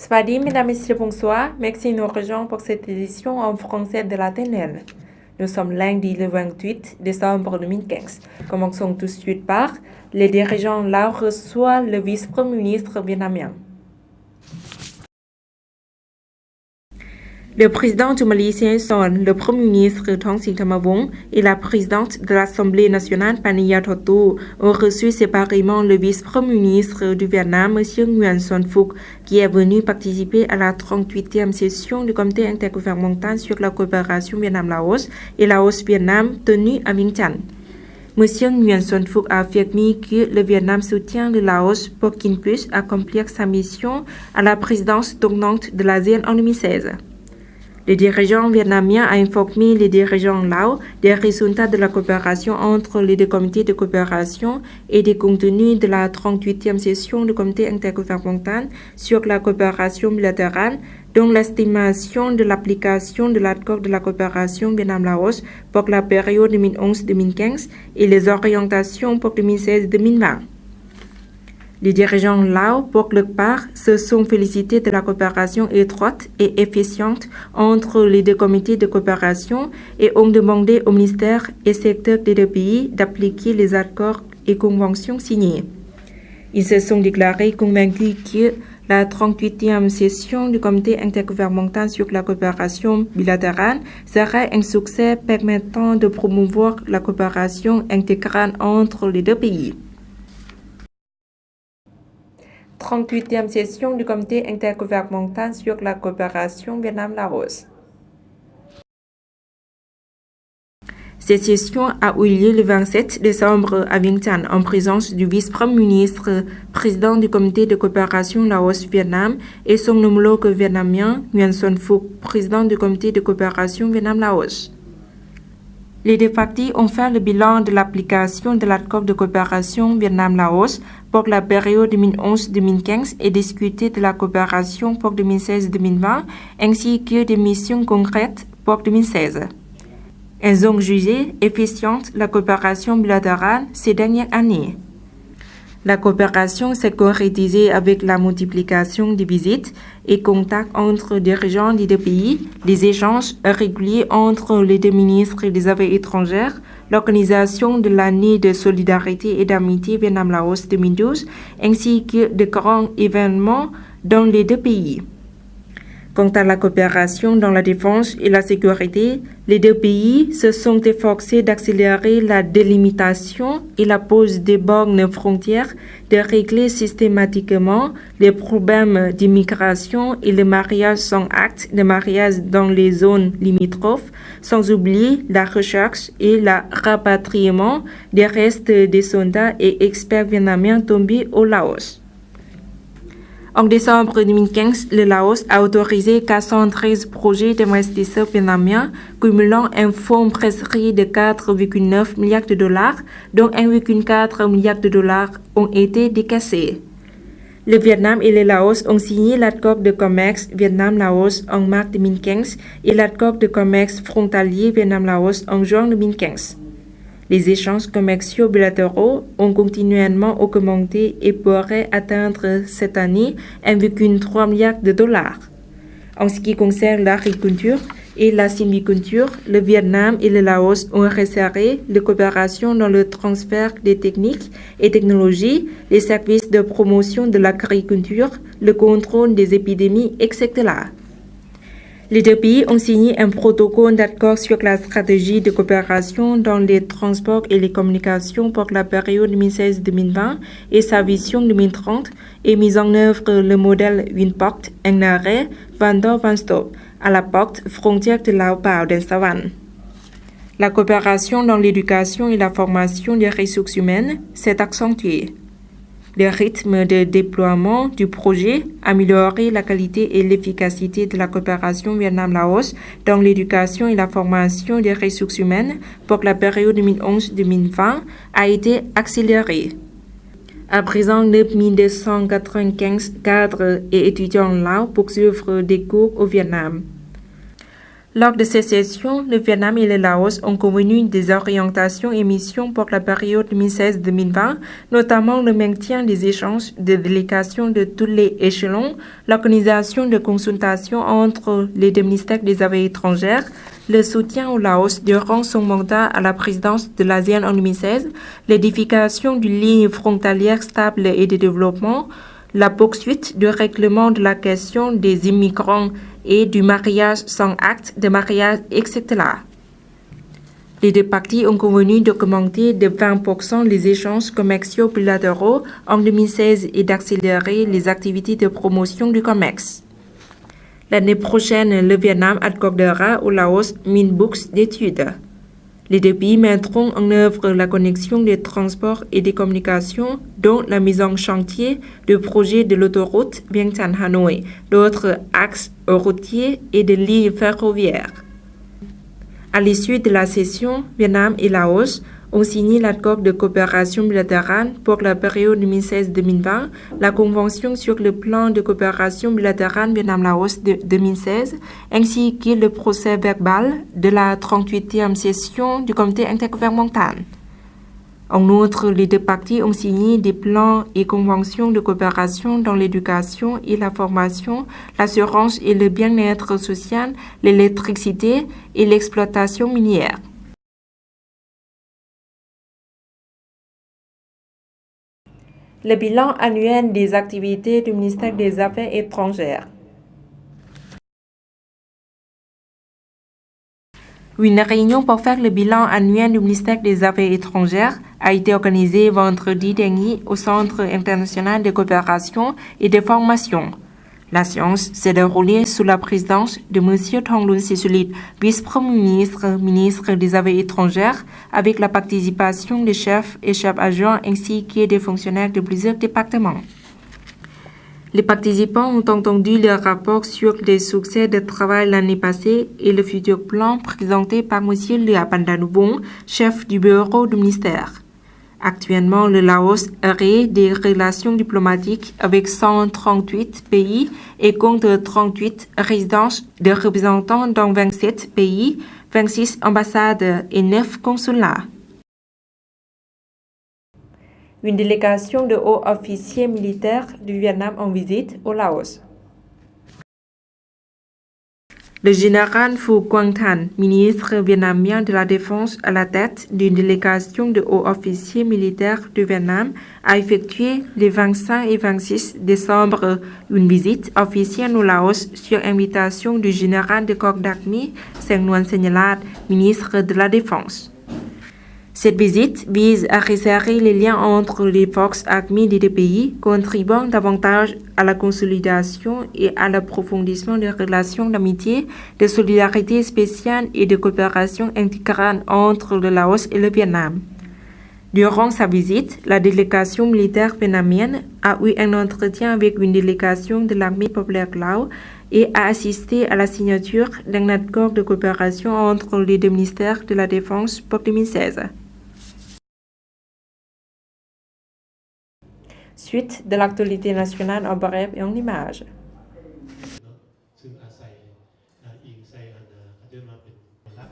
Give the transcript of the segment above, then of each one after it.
Swadi, mesdames et messieurs, bonsoir. Merci de nous rejoindre pour cette édition en français de la TNL. Nous sommes lundi le 28 décembre 2015. Commençons tout de suite par les dirigeants Lao reçoivent le vice-premier ministre vietnamien. Le président du Malaysia Son, le premier ministre Thong Sin Thamavong et la présidente de l'Assemblée nationale Pania Thotu ont reçu séparément le vice-premier ministre du Vietnam, M. Nguyen Xuan Phuc, qui est venu participer à la 38e session du Comité intergouvernemental sur la coopération Vietnam-Laos et Laos-Vietnam tenue à Vientiane. M. Nguyen Xuan Phuc a affirmé que le Vietnam soutient le Laos pour qu'il puisse accomplir sa mission à la présidence tournante de l'ASEAN en 2016. Le dirigeant vietnamien a informé les dirigeants Lao des résultats de la coopération entre les deux comités de coopération et des contenus de la 38e session du comité intergouvernemental sur la coopération bilatérale, dont l'estimation de l'application de l'accord de la coopération Vietnam-Laos pour la période 2011-2015 et les orientations pour 2016-2020. Les dirigeants Lao, pour leur part, se sont félicités de la coopération étroite et efficiente entre les deux comités de coopération et ont demandé au ministère et secteur des deux pays d'appliquer les accords et conventions signés. Ils se sont déclarés convaincus que la 38e session du comité intergouvernemental sur la coopération bilatérale serait un succès permettant de promouvoir la coopération intégrale entre les deux pays. 38e session du Comité intergouvernemental sur la coopération Vietnam-Laos. Cette session a eu lieu le 27 décembre à Vientiane en présence du vice-premier ministre, président du Comité de coopération Laos-Vietnam et son homologue vietnamien Nguyen Xuan Phuc, président du Comité de coopération Vietnam-Laos. Les deux parties ont fait le bilan de l'application de l'accord de coopération Vietnam-Laos pour la période 2011-2015 et discuté de la coopération pour 2016-2020 ainsi que des missions concrètes pour 2016. Elles ont jugé efficiente la coopération bilatérale ces dernières années. La coopération s'est concrétisée avec la multiplication des visites et contacts entre dirigeants des deux pays, des échanges réguliers entre les deux ministres des Affaires étrangères, l'organisation de l'année de solidarité et d'amitié Vietnam-Laos 2012, ainsi que de grands événements dans les deux pays. Quant à la coopération dans la défense et la sécurité, les deux pays se sont efforcés d'accélérer la délimitation et la pose des bornes frontières, de régler systématiquement les problèmes d'immigration et le mariage sans acte de mariage dans les zones limitrophes, sans oublier la recherche et le rapatriement des restes des soldats et experts vietnamiens tombés au Laos. En décembre 2015, le Laos a autorisé 413 projets d'investisseurs vietnamiens, cumulant un fonds prescrit de 4,9 milliards de dollars, dont 1,4 milliard de dollars ont été décaissés. Le Vietnam et le Laos ont signé l'accord de commerce Vietnam-Laos en mars 2015 et l'accord de commerce frontalier Vietnam-Laos en juin 2015. Les échanges commerciaux bilatéraux ont continuellement augmenté et pourraient atteindre cette année 1,3 milliard de dollars. En ce qui concerne l'agriculture et la sylviculture, le Vietnam et le Laos ont resserré la coopération dans le transfert des techniques et technologies, les services de promotion de l'agriculture, le contrôle des épidémies, etc. Les deux pays ont signé un protocole d'accord sur la stratégie de coopération dans les transports et les communications pour la période 2016-2020 et sa vision 2030 et mis en œuvre le modèle Une porte, un arrêt, vendeur one stop à la porte frontière de Lao Pao dans Savane. La coopération dans l'éducation et la formation des ressources humaines s'est accentuée. Le rythme de déploiement du projet améliorer la qualité et l'efficacité de la coopération Vietnam-Laos dans l'éducation et la formation des ressources humaines pour la période 2011-2020 a été accéléré. À présent, 9295 cadres et étudiants Lao poursuivent des cours au Vietnam. Lors de ces sessions, le Vietnam et le Laos ont convenu des orientations et missions pour la période 2016-2020, notamment le maintien des échanges de délégations de tous les échelons, l'organisation de consultations entre les deux ministères des Affaires étrangères, le soutien au Laos durant son mandat à la présidence de l'ASEAN en 2016, l'édification d'une ligne frontalière stable et de développement, la poursuite du règlement de la question des immigrants et du mariage sans acte de mariage, etc. Les deux parties ont convenu d'augmenter de 20% les échanges commerciaux bilatéraux en 2016 et d'accélérer les activités de promotion du commerce. L'année prochaine, le Vietnam accordera au Laos 1000 bourses d'études. Les deux pays mettront en œuvre la connexion des transports et des communications, dont la mise en chantier du projet de l'autoroute Vientiane-Hanoï, d'autres axes routiers et de lignes ferroviaires. À l'issue de la session, Vietnam et Laos ont signé l'accord de coopération bilatérale pour la période 2016-2020, la convention sur le plan de coopération bilatérale Vietnam-Laos de 2016, ainsi que le procès verbal de la 38e session du comité intergouvernemental. En outre, les deux parties ont signé des plans et conventions de coopération dans l'éducation et la formation, l'assurance et le bien-être social, l'électricité et l'exploitation minière. Le bilan annuel des activités du ministère des Affaires étrangères. Une réunion pour faire le bilan annuel du ministère des Affaires étrangères a été organisée vendredi dernier au Centre international de coopération et de formation. La séance s'est déroulée sous la présidence de M. Thongloun Sisoulith, vice-premier ministre, ministre des Affaires étrangères, avec la participation des chefs et chefs adjoints ainsi que des fonctionnaires de plusieurs départements. Les participants ont entendu le rapport sur les succès de travail l'année passée et le futur plan présenté par M. Lia Pandanubong, chef du bureau du ministère. Actuellement, le Laos aurait des relations diplomatiques avec 138 pays et compte 38 résidences de représentants dans 27 pays, 26 ambassades et 9 consulats. Une délégation de hauts officiers militaires du Vietnam en visite au Laos. Le général Phu Quang Thanh, ministre vietnamien de la Défense à la tête d'une délégation de hauts officiers militaires du Vietnam, a effectué les 25 et 26 décembre une visite officielle au Laos sur invitation du général de corps d'armée Sen Nguyen Sanalat, ministre de la Défense. Cette visite vise à resserrer les liens entre les forces armées des deux pays, contribuant davantage à la consolidation et à l'approfondissement des relations d'amitié, de solidarité spéciale et de coopération intégrale entre le Laos et le Vietnam. Durant sa visite, la délégation militaire vietnamienne a eu un entretien avec une délégation de l'armée populaire Lao et a assisté à la signature d'un accord de coopération entre les deux ministères de la Défense pour 2016. Suite de l'actualité nationale en bref et en images.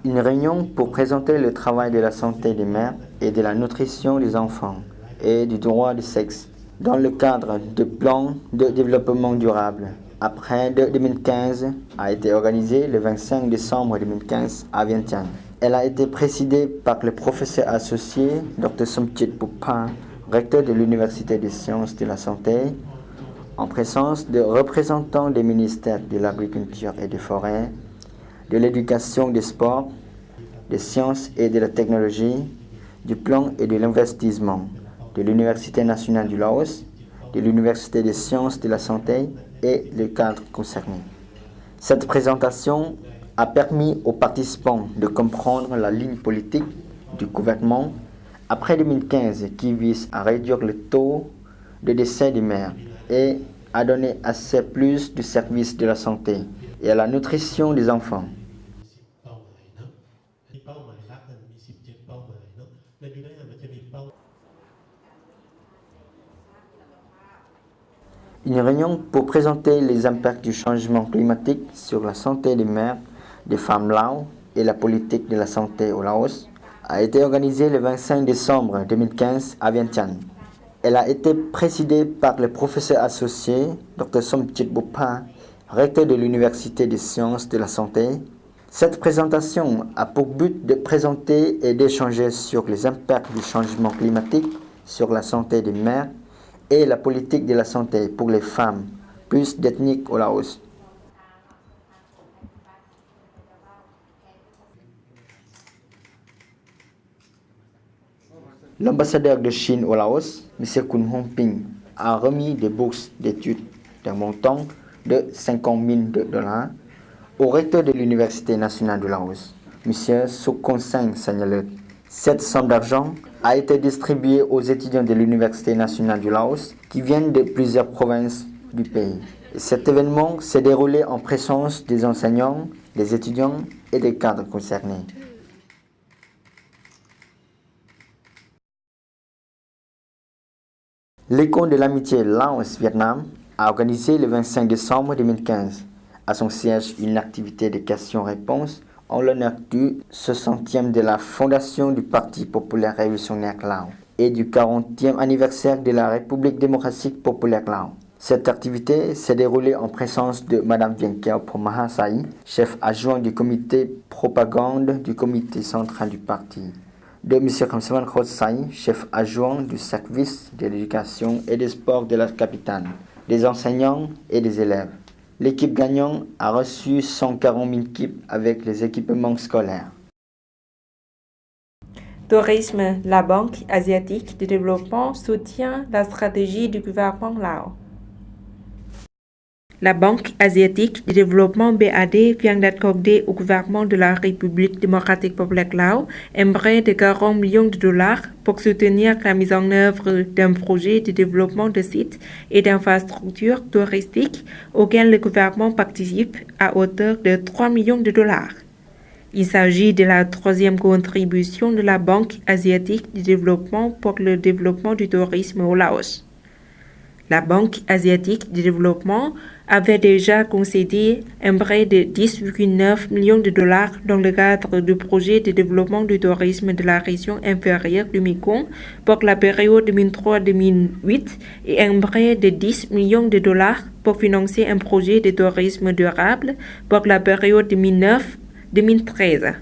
Une réunion pour présenter le travail de la santé des mères et de la nutrition des enfants et du droit du sexe dans le cadre du plan de développement durable après 2015 a été organisée le 25 décembre 2015 à Vientiane. Elle a été présidée par le professeur associé Dr Somchit Pupha, recteur de l'Université des sciences de la santé, en présence de représentants des ministères de l'Agriculture et des Forêts, de l'Éducation, des Sports, des Sciences et de la Technologie, du Plan et de l'Investissement, de l'Université nationale du Laos, de l'Université des sciences de la santé et les cadres concernés. Cette présentation a permis aux participants de comprendre la ligne politique du gouvernement après 2015 qui vise à réduire le taux de décès des mères et à donner assez plus de services de la santé et à la nutrition des enfants. Une réunion pour présenter les impacts du changement climatique sur la santé des mères des femmes Lao et la politique de la santé au Laos a été organisée le 25 décembre 2015 à Vientiane. Elle a été présidée par le professeur associé Dr Somchit Bopha, recteur de l'Université des sciences de la santé. Cette présentation a pour but de présenter et d'échanger sur les impacts du changement climatique sur la santé des mères et la politique de la santé pour les femmes plus ethniques au Laos. L'ambassadeur de Chine au Laos, M. Kun Hong Ping, a remis des bourses d'études d'un montant de 50 000 $ au recteur de l'Université nationale du Laos, M. Sukon Sang Sanyalet. Cette somme d'argent a été distribuée aux étudiants de l'Université nationale du Laos qui viennent de plusieurs provinces du pays. Et cet événement s'est déroulé en présence des enseignants, des étudiants et des cadres concernés. L'école de l'amitié Laos-Vietnam a organisé le 25 décembre 2015 à son siège une activité de questions-réponses en l'honneur du 60e de la fondation du Parti populaire révolutionnaire Lao et du 40e anniversaire de la République démocratique populaire Lao. Cette activité s'est déroulée en présence de Mme Vienkiao Phomahasai, chef adjoint du comité propagande du comité central du parti, de M. Khamsavan Khotsai, chef adjoint du service de l'éducation et des sports de la capitale, des enseignants et des élèves. L'équipe gagnante a reçu 140 000 kits avec les équipements scolaires. Tourisme, la Banque asiatique de développement soutient la stratégie du gouvernement Lao. La Banque asiatique de développement BAD vient d'accorder au gouvernement de la République démocratique populaire Lao un prêt de 40 millions de $ pour soutenir la mise en œuvre d'un projet de développement de sites et d'infrastructures touristiques auquel le gouvernement participe à hauteur de 3 millions de $. Il s'agit de la troisième contribution de la Banque asiatique de développement pour le développement du tourisme au Laos. La Banque asiatique de développement avait déjà concédé un prêt de 10,9 millions de $ dans le cadre du projet de développement du tourisme de la région inférieure du Mekong pour la période 2003-2008 et un prêt de 10 millions de $ pour financer un projet de tourisme durable pour la période 2009-2013.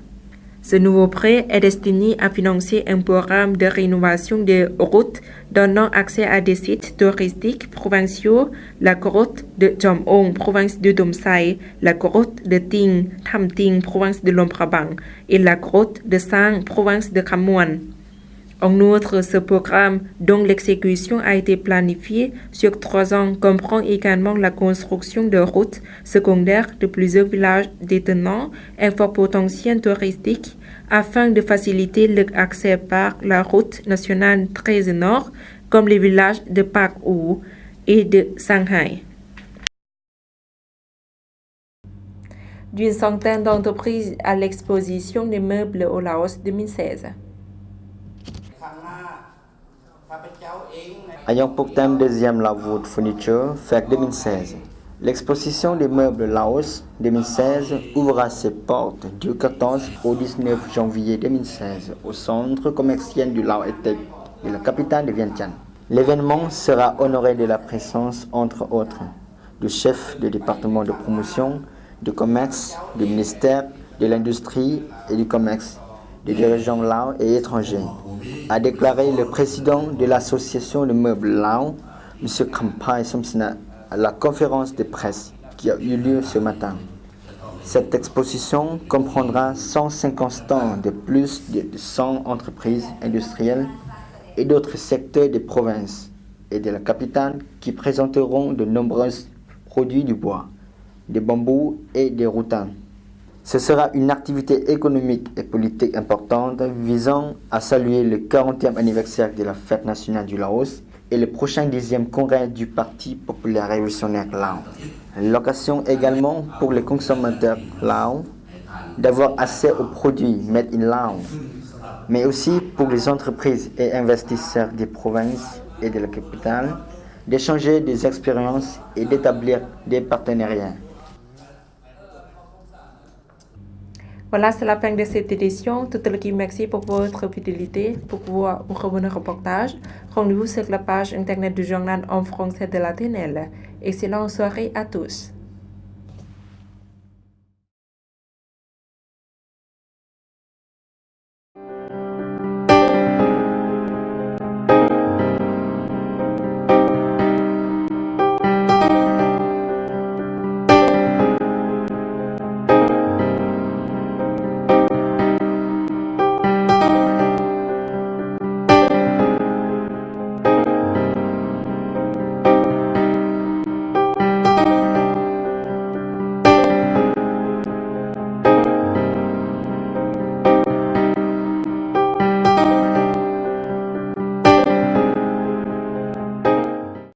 Ce nouveau prêt est destiné à financer un programme de rénovation des routes donnant accès à des sites touristiques provinciaux, la grotte de Chomong, province de Domsai, la grotte de Ting, Tham Ting, province de Luang Prabang, et la grotte de Sang, province de Kham Muon. En outre, ce programme, dont l'exécution a été planifiée sur 3 ans, comprend également la construction de routes secondaires de plusieurs villages détenant un fort potentiel touristique afin de faciliter l'accès par la route nationale 13 Nord, comme les villages de Pak U et de Sanghai. D'une centaine d'entreprises à l'exposition des meubles au Laos 2016. Ayant pour thème deuxième la Wood Furniture FEC 2016. L'exposition des meubles Laos 2016 ouvrira ses portes du 14 au 19 janvier 2016 au centre commercial du Lao Etec de la capitale de Vientiane. L'événement sera honoré de la présence, entre autres, du chef du département de promotion, du commerce, du ministère de l'Industrie et du commerce, des dirigeants Lao et étrangers, a déclaré le président de l'association de meubles Lao, M. Khampai Somsna, à la conférence de presse qui a eu lieu ce matin. Cette exposition comprendra 150 stands de plus de 100 entreprises industrielles et d'autres secteurs des provinces et de la capitale qui présenteront de nombreux produits du bois, des bambous et des routins. Ce sera une activité économique et politique importante visant à saluer le 40e anniversaire de la fête nationale du Laos et le prochain 10e congrès du Parti populaire révolutionnaire Lao. L'occasion également pour les consommateurs Lao d'avoir accès aux produits made in Lao, mais aussi pour les entreprises et investisseurs des provinces et de la capitale d'échanger des expériences et d'établir des partenariats. Voilà, c'est la fin de cette édition. Toute l'équipe, merci pour votre fidélité. Pour voir un revenant reportage, rendez-vous sur la page internet du journal en français de la TNL. Excellente soirée à tous.